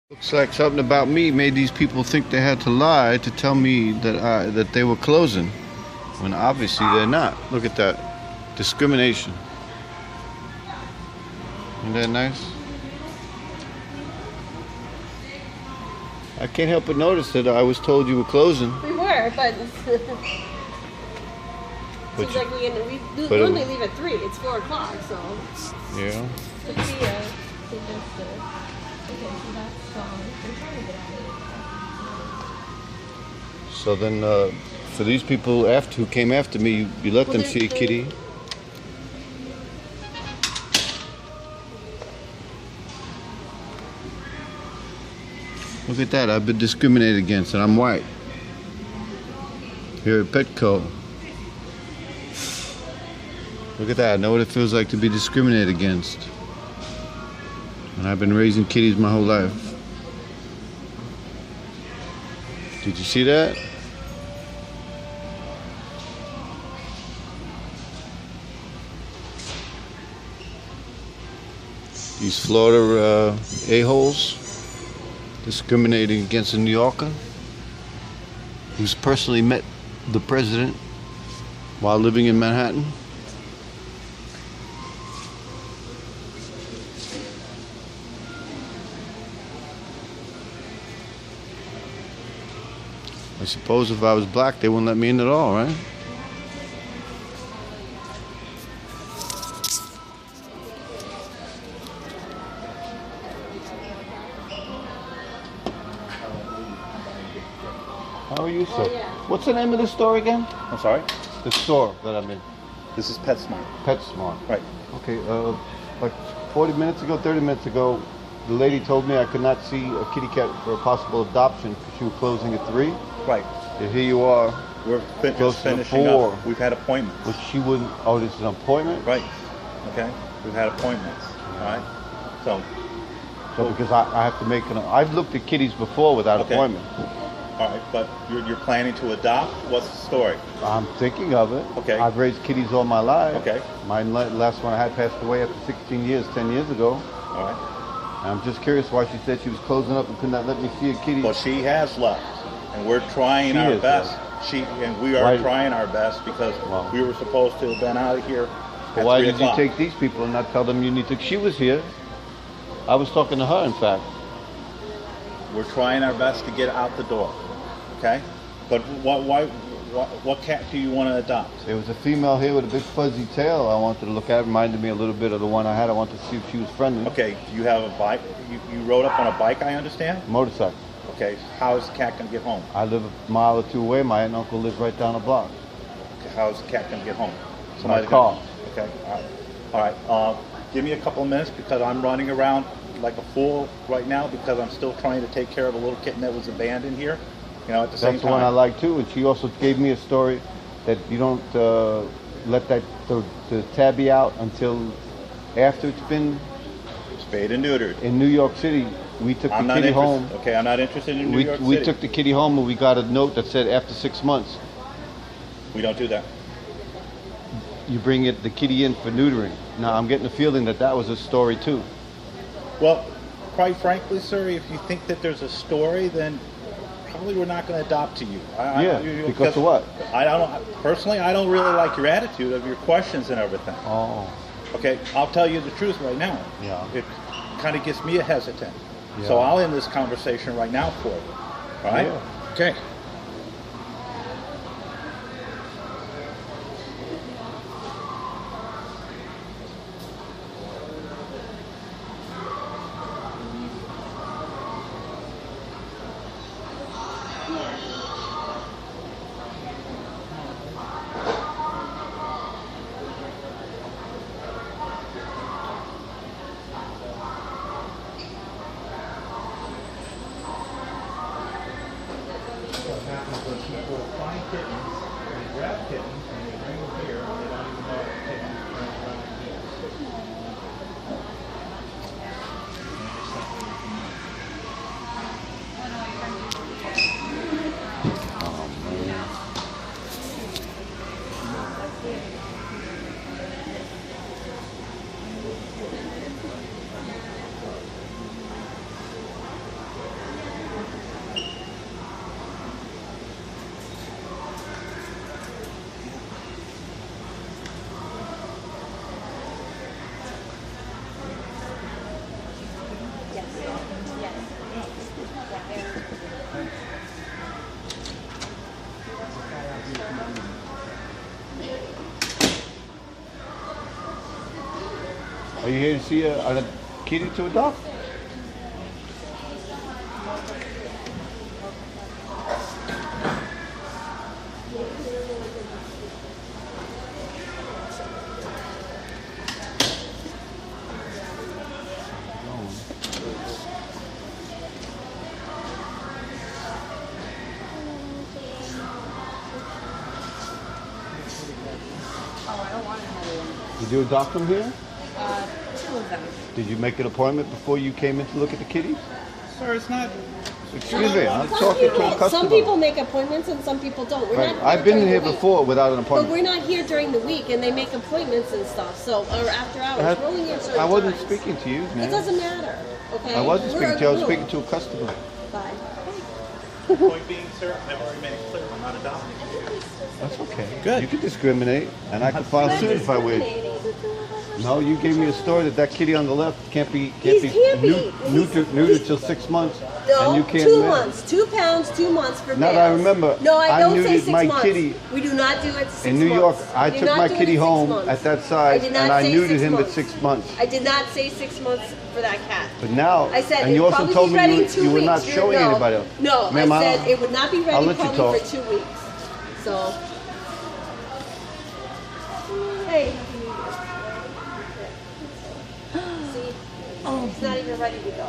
Looks like something about me made these people think they had to lie to tell me that they were closing, when obviously they're not. Look at that. Discrimination. Isn't that nice? I can't help but notice that I was told you were closing. We were, but seems like we normally leave at 3. It's 4 o'clock, so. Yeah. So then, for these people who came after me, you let them see a kitty. Look at that, I've been discriminated against and I'm white. Here at Petco. Look at that, I know what it feels like to be discriminated against. And I've been raising kitties my whole life. Did you see that? These Florida a-holes discriminating against a New Yorker who's personally met the president while living in Manhattan. I suppose if I was black, they wouldn't let me in at all, right? How are you, sir? Oh, yeah. What's the name of the store again? I'm sorry? The store that I'm in. This is Petsmart. Petsmart. Right. Okay, like 40 minutes ago, 30 minutes ago, the lady told me I could not see a kitty cat for a possible adoption because she was closing at 3. Right. And here you are. We're Close just to finishing 4. up. We've had appointments. But she wouldn't. Oh, this is an appointment? Right. Okay. We've had appointments. All right. So Because I have to make I've looked at kitties before without Okay. appointment. all right, but you're planning to adopt? What's the story? I'm thinking of it. Okay. I've raised kitties all my life. Okay. My last one I had passed away after 16 years, 10 years ago. All right. I'm just curious why she said she was closing up and could not let me see a kitty. Well, she has left, and we're trying She our is best. left. We are Why- trying our best because Wow. we were supposed to have been out of here But at why 3 did you o'clock. take these people and not tell them you need to? She was here. I was talking to her, in fact. We're trying our best to get out the door. Okay. But what cat do you want to adopt? There was a female here with a big fuzzy tail I wanted to look at. Reminded me a little bit of the one I had. I wanted to see if she was friendly. Okay, you have a bike. You rode up on a bike, I understand? Motorcycle. Okay, how is the cat going to get home? I live a mile or 2 away. My aunt and uncle live right down the block. Okay, how is the cat going to get home? My car. Okay, all right. Give me a couple of minutes because I'm running around like a fool right now because I'm still trying to take care of a little kitten that was abandoned here. You know, at the same time. That's the one I like too. And she also gave me a story that you don't let the tabby out until after it's been Spayed and neutered. in New York City. We took the kitty home. Okay, I'm not interested in New York City. We took the kitty home and we got a note that said after 6 months We don't do that. you bring the kitty in for neutering. Now I'm getting the feeling that was a story too. Well, quite frankly, sir, if you think that there's a story, then probably we're not going to adopt to you. Because of what? Personally, I don't really like your attitude of your questions and everything. Oh. Okay, I'll tell you the truth right now. Yeah. It kind of gets me a hesitant. Yeah. So I'll end this conversation right now for you. All right? Yeah. Okay. What happens when people find kittens, they grab kittens, and they bring them here, and they don't even know if the kittens are running around here. Are you here to see a kitty to adopt? Did you adopt them here? 2 of them. Did you make an appointment before you came in to look at the kitties? Sir, it's not. Excuse me, I'm talking to a customer. Some people make appointments and some people don't. We're Right. not I've been during here the week. before without an But appointment. we're not here during the week, and they make appointments and stuff. So, or after hours, we're only here certain I wasn't times. speaking to you, It man. doesn't matter. Okay. I wasn't We're speaking to you. I was a speaking group. to a customer. Bye. Point being, sir, I've already made it clear I'm not adopting. That's okay. Good. You can discriminate, and I can file suit if I wish. No, you gave me a story that kitty on the left can't be neutered till 6 months, No, and you can't. 2 months, 2 pounds, 2 months for Now males. that I remember, No, I I don't say neutered 6 my months. kitty We do not do it 6 months. in New York. I We do took not my do it kitty 6 home months. at that size, I did not and I say neutered 6 him at months. 6 months. I did not say 6 months for that cat. But now, I said and it you would also probably told be me ready you, in 2 you were weeks. not showing no, anybody else. No, Ma'am, I said it would not be I'll ready let you probably talk. for 2 weeks. So, hey. See, he's not even ready to go.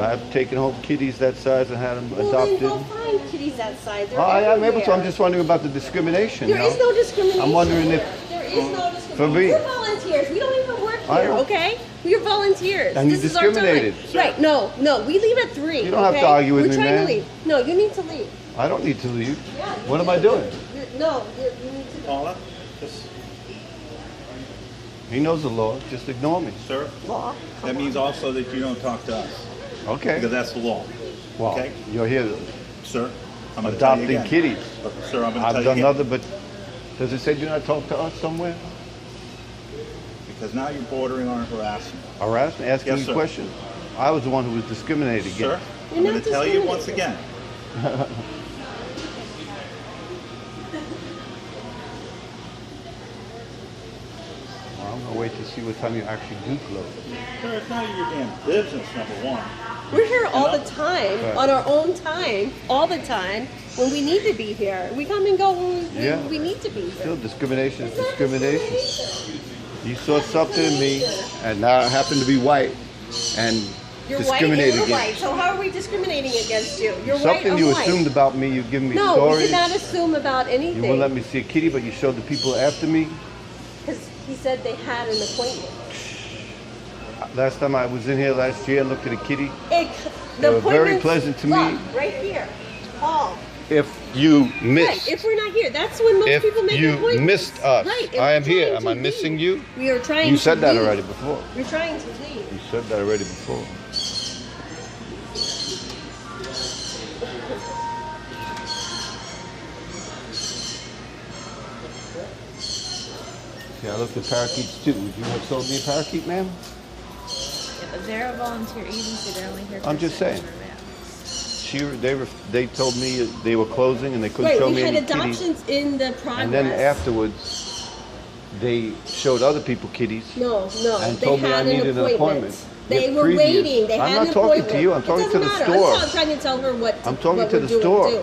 I've taken home kitties that size and had them Well, adopted. then go find kitties that size. They're I am able to. I'm everywhere. just wondering about the discrimination. There you know? is no discrimination. I'm wondering here. if- There is no discrimination. For me. We're volunteers. We don't even work I here, know. okay? We're volunteers. And you This is our time. discriminated. Right, no. We leave at 3. You don't have to okay? argue with We're me, trying man. to leave. No, you need to leave. I don't need to leave. Yeah, you What am do. I doing? You need to Paula, just, He knows the law. Just ignore me. sir, law. that means also that you don't talk to us, Okay. because that's the law. Well, Okay? you're here Sir, I'm going to tell you adopting again. kitties. But, sir, I'm going to tell I've you done again. nothing but. Does it say do not talk to us somewhere? Because now you're bordering on harassment. Harassment? Asking Yes, me sir. questions? I was the one who was discriminated Sir, against. I'm You're going not to tell you once discriminating. again. Well, I'm gonna wait to see what time you actually do close. Sir, it's not your damn business, number one. We're here all You the know? time, Right. on our own time, all the time, when we need to be here. We come and go when Yeah. we need to be here. Still, discrimination is It's not discrimination. discrimination. You saw something in me, and now I happen to be white, and You're white and discriminated you're against. white, so how are we discriminating against you? You're white, Something I'm you white. assumed about me. You've given me No, we stories. did not assume about You anything. wouldn't let me see a kitty, but you showed the people after me. Because he said they had an appointment. Last time I was in here last year and looked at a kitty. It, They the were very appointments- pleasant to me. Look, right here. Paul. If you Right, missed, if we're not here, that's when most if people make you appointments. missed us, Right, and I am we're here. trying Am to I leave. missing you? We are trying You to said that leave. already before. We're trying to leave. You said that already before. See, I looked at parakeets too. Would you have sold me a parakeet, ma'am? Yeah, but they're a volunteer agency. They're only here for I'm just certain saying. events. They told me they were closing and they couldn't Right, show we me had any kitties. adoptions in the progress. And then afterwards, they showed other people kitties. No, and they told me I had needed an an appointment. appointment. They Yet were previous- waiting. They I'm had not an talking to appointment. you, I'm It talking doesn't to the matter. store. I'm trying to tell her what I'm talking what to we're the doing store. too.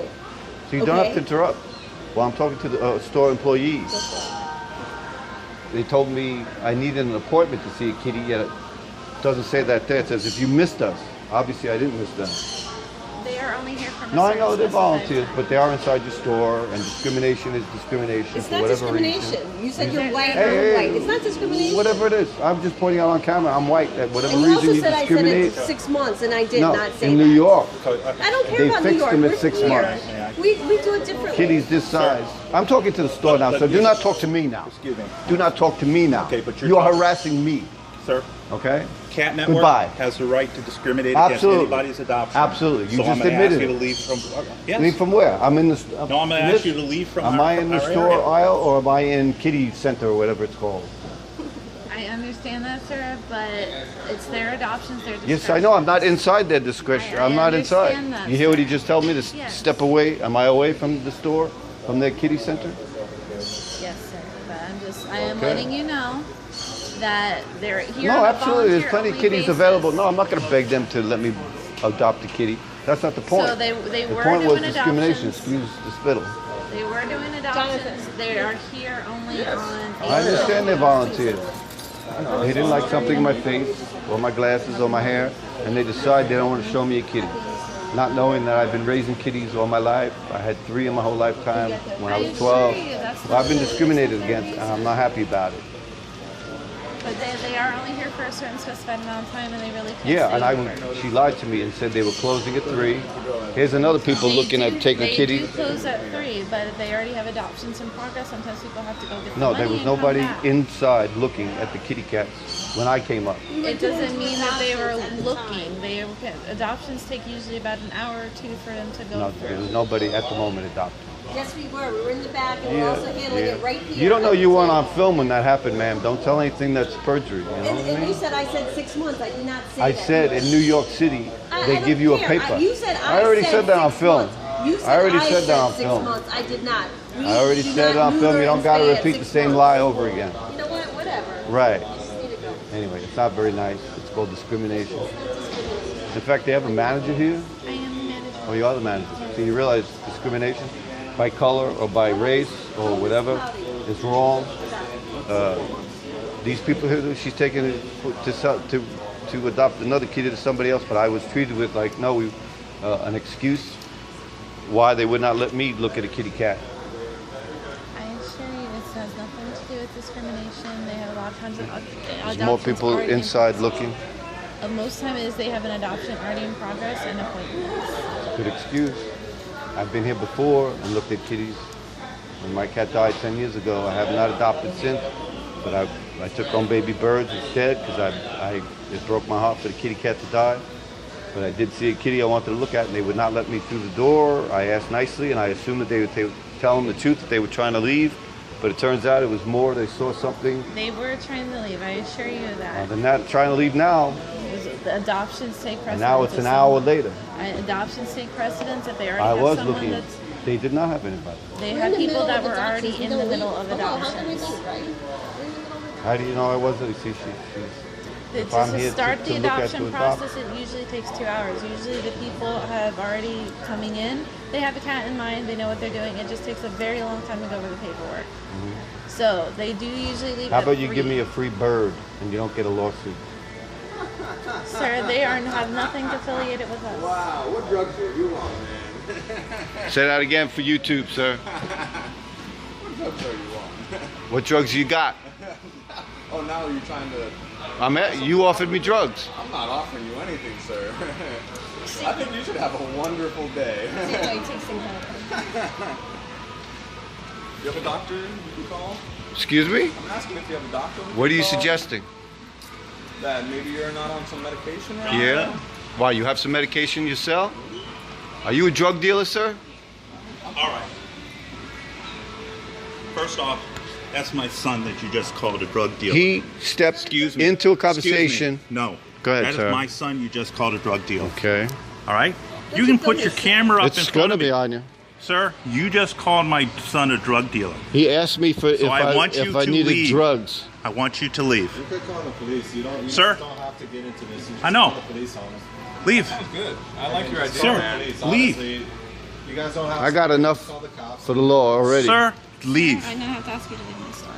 So you don't have to Okay. interrupt. Well, I'm talking to the store employees. They told me I needed an appointment to see a kitty, yet it doesn't say that there. It says if you missed us. Obviously, I didn't miss them. They are only here from a No, I certain know they're specified volunteers, time. but they are inside your store, and discrimination is discrimination It's for not whatever discrimination. reason. You said you're white, Hey, I'm white. It's not discrimination. Whatever it is, I'm just pointing out on camera. I'm white. At whatever And you reason also you said I said discriminate. it 6 months, and I did No, not say in that. New York, I don't care They about New fixed York. them at We're 6 here. months. We do it differently. kitties this size. I'm talking to the store now, so do not talk to me now. Excuse me. Do not talk to me now. Okay, but you're You're talking- harassing me. Sir, Okay? Cat Network Goodbye. has the right to discriminate Absolutely. against anybody's adoption. Absolutely. You so just I'm gonna admitted ask you it. to leave from. Yes. Leave from where? I'm in the. No, I'm going to ask you to leave from Am our, I in the our store area. aisle or am I in kitty center or whatever it's called? I understand understand that, sir, but it's their adoptions, their discretion. Yes, I know. I'm not inside their discretion. I'm not inside. understand that, You hear what he sir. just told me? To Yes. step away? Am I away from the store? From their kitty center? Yes, sir. But I am Okay. letting you know that they're here. No, on a absolutely. There's plenty of volunteer-only kitties basis. available. No, I'm not going to beg them to let me adopt a kitty. That's not the point. So they the were point was doing discrimination. adoptions. Excuse the spittle. They were doing adoptions. They are here only on. I understand they're volunteers. They didn't like something in my face, or my glasses, or my hair, and they decide they don't want to show me a kitty. Not knowing that I've been raising kitties all my life. I had 3 in my whole lifetime when I was 12. Well, I've been discriminated against, and I'm not happy about it. But they are only here for a certain specified amount of time, and they really can't Yeah, stay and here. she lied to me and said they were closing at 3. Here's another people They looking do- at taking They kitties. do close at 3, but they already have adoptions in progress. Sometimes people have to go get the No, money there was and come nobody back. inside looking at the kitty cats when I came up. It doesn't mean that they were looking. Adoptions take usually about an hour or 2 for them to go No, through. there was nobody at the moment adopted. Yes, we were. We were in the back, and we're also handling it right here. You don't know you weren't on film when that happened, ma'am. Don't tell anything that's perjury. You know what I And you mean? said I said 6 months. I did not say I that. said in New York City, I they don't give you a care. paper. You said I already said that on 6 film. months. You said I already said that on 6 film. months. I did not. We I already do said it not on film. neuter You don't and got to spay at repeat the 6 same months. lie over again. You know what? Whatever. Right. You just need to go. Anyway, it's not very nice. It's called discrimination. In fact, they have a manager here. I am managing. Oh, you are the manager. So you realize discrimination by color or by race or whatever is wrong. These people here, she's taking it to adopt another kitty to somebody else, but I was treated with like an excuse why they would not let me look at a kitty cat. I assure you, this has nothing to do with discrimination. They have a lot of times of There's more people inside looking. Most time is they have an adoption already in progress and appointments. Good excuse. I've been here before and looked at kitties. When my cat died 10 years ago, I have not adopted since, but I took home baby birds instead because it broke my heart for the kitty cat to die. But I did see a kitty I wanted to look at, and they would not let me through the door. I asked nicely, and I assumed that they would tell them the truth, that they were trying to leave. But it turns out it was more. They saw something. They were trying to leave, I assure you that. They're not trying to leave now, The adoptions take precedence. and now it's of an hour someone- later. Adoptions take precedence if they already I have was someone looking. that's... They did not have anybody. They We're in had the people middle that of were already adoptions. in We the don't middle leave. of Come on, how can we adoptions. leave, right? We're in the middle of How do you know I wasn't? See, if I'm To here start to the look at adoption to adopt. process, it usually takes 2 hours. Usually the people have already coming in. They have a cat in mind. They know what they're doing. It just takes a very long time to go over the paperwork. So they do usually leave. How at about you give 3. me a free bird and you don't get a lawsuit? Sir, they have nothing affiliated with us. Wow, what drugs are you on, man? Say that again for YouTube, sir. What drugs are you on? What drugs you got? Oh, now you're trying to... You offered me drugs. I'm not offering you anything, sir. I think you should have a wonderful day. See how he takes things out. You have a doctor you can call? Excuse me? I'm asking if you have a doctor. What are you can call? suggesting? That maybe you're not on some medication right now? Yeah? Why, you have some medication yourself? Are you a drug dealer, sir? All right. First off, that's my son that you just called a drug dealer. He stepped Excuse me. into a Excuse me. conversation. No. Go ahead, That sir. is my son you just called a drug dealer. Okay. All right? You can put your camera up in It's front going to of me. be on you. Sir, you just called my son a drug dealer. He asked me for So I want you if I to needed leave. drugs. I want you to leave. You could call the police. You don't Sir? have to get into this. You I know. Call the police on us. Leave. Good. I like your idea, Sir, man. leave. Honestly, you guys don't have I got to enough call the cops. for the law already. Sir, leave. I now have to ask you to leave my store.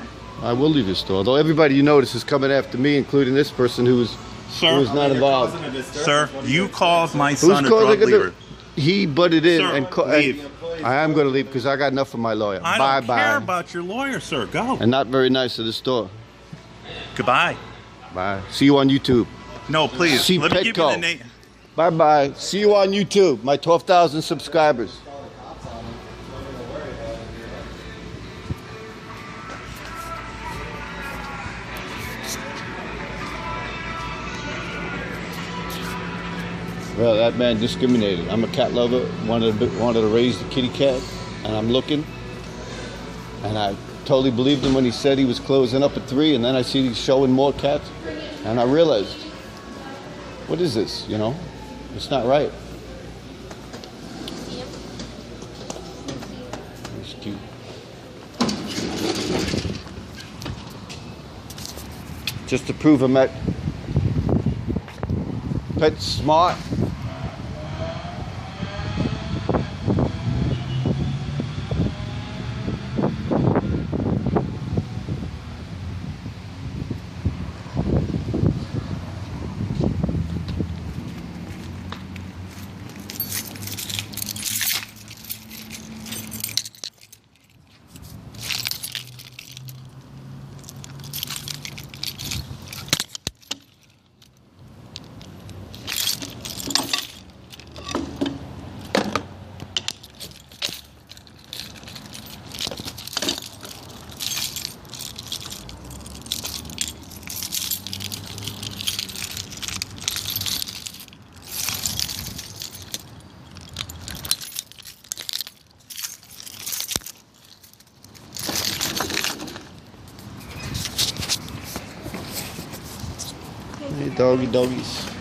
I will leave your store. Though everybody you notice is coming after me, including this person who's Sir, not You're involved. causing a disturbance. Sir, What do you called my Who's son a causing drug a dealer. He butted in Sir, and leave. I am going to leave because I got enough for my lawyer. I bye don't bye. care about your lawyer, sir. Go. And not very nice to the store. Goodbye. Bye. See you on YouTube. No, please. See Let me give you Petco. the name. Bye bye. See you on YouTube. My 12,000 subscribers. Well, that man discriminated. I'm a cat lover. Wanted to raise the kitty cat, and I'm looking, and totally believed him when he said he was closing up at 3, and then I see he's showing more cats, and I realized, what is this? You know, it's not right. It's cute. Just to prove I'm at Petsmart. Hey, doggies.